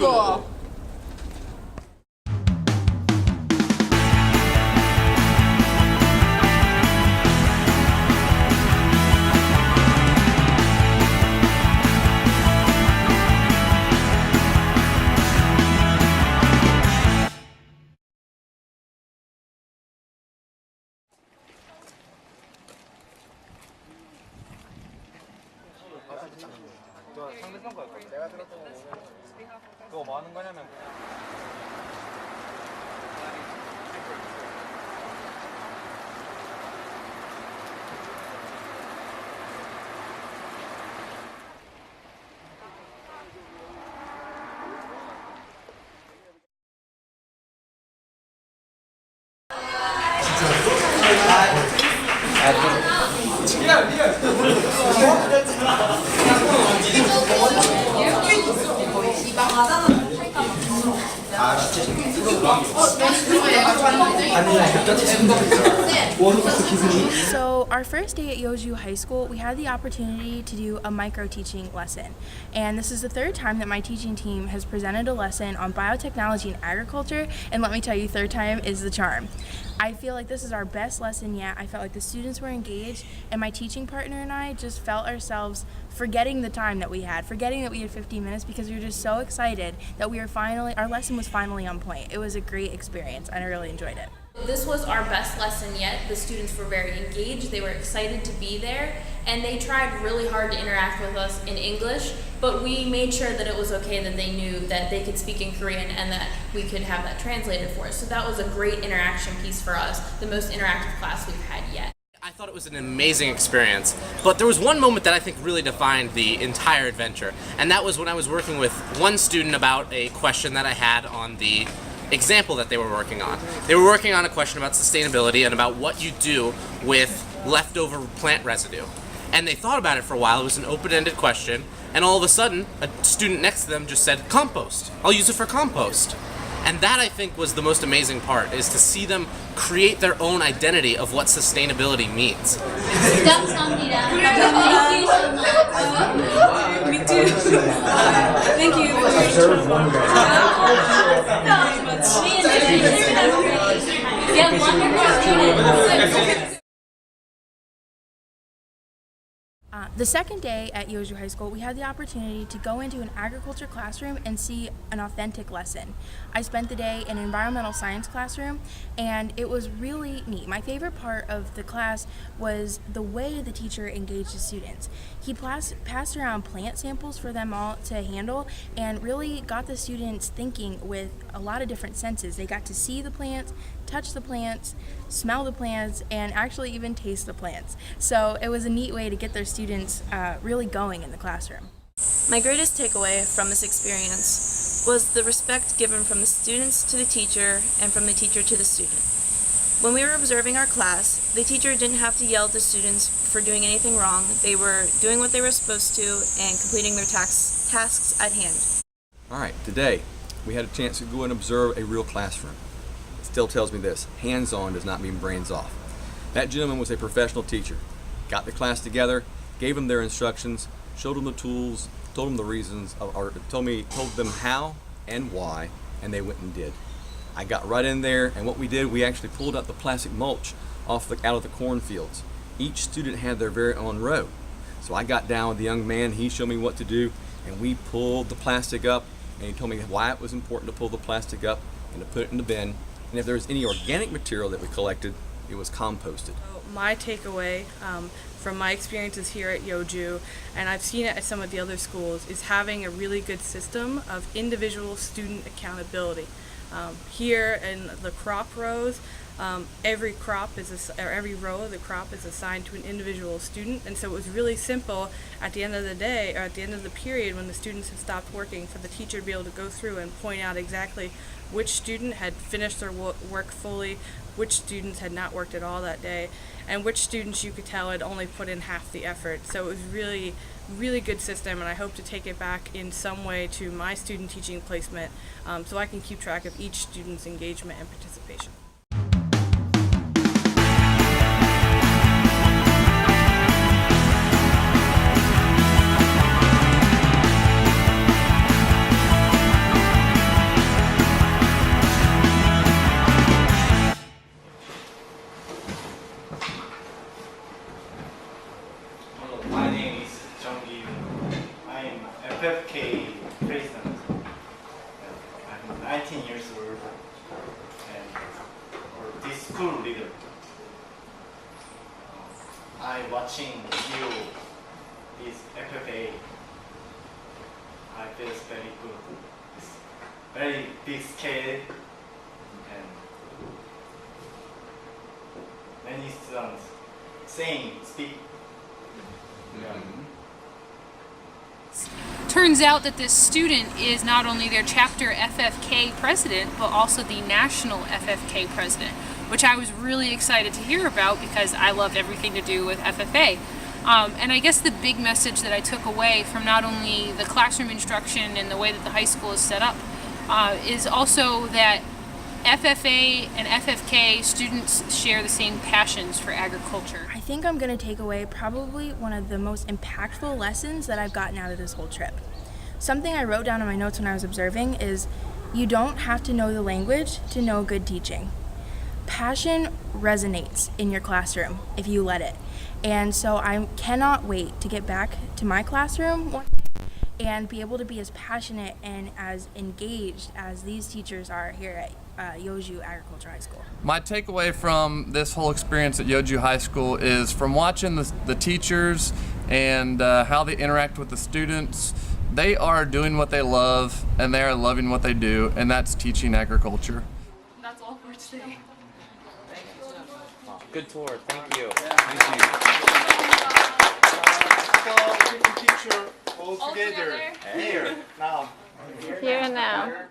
School. So our first day at Yeoju High School, we had the opportunity to do a micro-teaching lesson. And this is the third time that my teaching team has presented a lesson on biotechnology and agriculture, and let me tell you, third time is the charm. I feel like this is our best lesson yet. I felt like the students were engaged, and my teaching partner and I just felt ourselves forgetting the time that we had, forgetting that we had 15 minutes because we were just so excited that our lesson was finally on point. It was a great experience, and I really enjoyed it. This was our best lesson yet. The students were very engaged, they were excited to be there, and they tried really hard to interact with us in English, but we made sure that it was okay that they knew that they could speak in Korean and that we could have that translated for us. So that was a great interaction piece for us, the most interactive class we've had yet. I thought it was an amazing experience, but there was one moment that I think really defined the entire adventure, and that was when I was working with one student about a question that I had on the example that they were working on. They were working on a question about sustainability and about what you do with leftover plant residue. And they thought about it for a while. It was an open-ended question, and all of a sudden, a student next to them just said, compost. I'll use it for compost. And that, I think, was the most amazing part, is to see them create their own identity of what sustainability means. 감사합니다. Me too. Thank you for your support. You have wonderful students. The second day at Yeoju High School, we had the opportunity to go into an agriculture classroom and see an authentic lesson. I spent the day in an environmental science classroom, and it was really neat. My favorite part of the class was the way the teacher engaged the students. He passed around plant samples for them all to handle and really got the students thinking with a lot of different senses. They got to see the plants, touch the plants, smell the plants, and actually even taste the plants. So it was a neat way to get their students really going in the classroom. My greatest takeaway from this experience was the respect given from the students to the teacher and from the teacher to the student. When we were observing our class, the teacher didn't have to yell at the students for doing anything wrong. They were doing what they were supposed to and completing their tasks at hand. Alright, today we had a chance to go and observe a real classroom. It still tells me this: hands-on does not mean brains off. That gentleman was a professional teacher. Got the class together, gave them their instructions, showed them the tools, told them the reasons, or told them how and why, and they went and did. I got right in there, and what we did, we actually pulled out the plastic mulch out of the cornfields. Each student had their very own row. So I got down with the young man, he showed me what to do, and we pulled the plastic up, and he told me why it was important to pull the plastic up and to put it in the bin. And if there was any organic material that we collected, it was composted. My takeaway from my experiences here at Yeoju, and I've seen it at some of the other schools, is having a really good system of individual student accountability. Here in the crop rows, every row of the crop is assigned to an individual student, and so it was really simple at the end of the day, or at the end of the period when the students had stopped working, for the teacher to be able to go through and point out exactly which student had finished their work fully, which students had not worked at all that day, and which students you could tell had only put in half the effort. So it was really good system, and I hope to take it back in some way to my student teaching placement, so I can keep track of each student's engagement and participation. FFK president. I'm 19 years old and or this school leader. I watching you this FFA. I feel very good. It's very big scale and many students speak. Turns out that this student is not only their chapter FFK president, but also the national FFK president, which I was really excited to hear about because I love everything to do with FFA. And I guess the big message that I took away from not only the classroom instruction and the way that the high school is set up is also that FFA and FFK students share the same passions for agriculture. I think I'm going to take away probably one of the most impactful lessons that I've gotten out of this whole trip. Something I wrote down in my notes when I was observing is you don't have to know the language to know good teaching. Passion resonates in your classroom if you let it. And so I cannot wait to get back to my classroom one day and be able to be as passionate and as engaged as these teachers are here at Yeoju Agriculture High School. My takeaway from this whole experience at Yeoju High School is from watching the teachers and how they interact with the students. They are doing what they love and they are loving what they do, and that's teaching agriculture. That's all for today. Good tour. Thank you. So, teacher all together here now. Here and now.